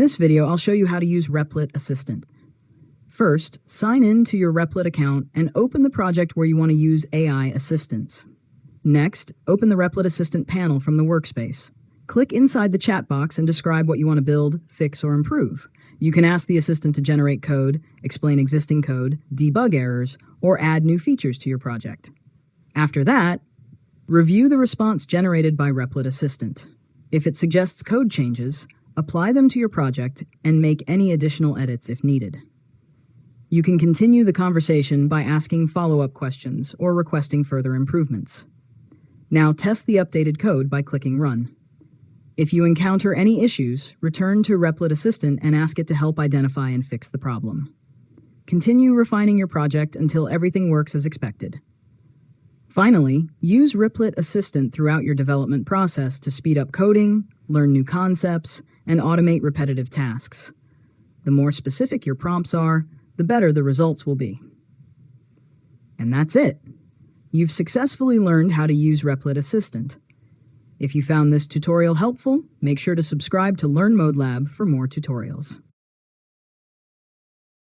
In this video, I'll show you how to use Replit Assistant. First, sign in to your Replit account and open the project where you want to use AI assistance. Next, open the Replit Assistant panel from the workspace. Click inside the chat box and describe what you want to build, fix, or improve. You can ask the assistant to generate code, explain existing code, debug errors, or add new features to your project. After that, review the response generated by Replit Assistant. If it suggests code changes, apply them to your project and make any additional edits if needed. You can continue the conversation by asking follow-up questions or requesting further improvements. Now test the updated code by clicking Run. If you encounter any issues, return to Replit Assistant and ask it to help identify and fix the problem. Continue refining your project until everything works as expected. Finally, use Replit Assistant throughout your development process to speed up coding, learn new concepts, and automate repetitive tasks. The more specific your prompts are, the better the results will be. And that's it. You've successfully learned how to use Replit Assistant. If you found this tutorial helpful, make sure to subscribe to Learn Mode Lab for more tutorials.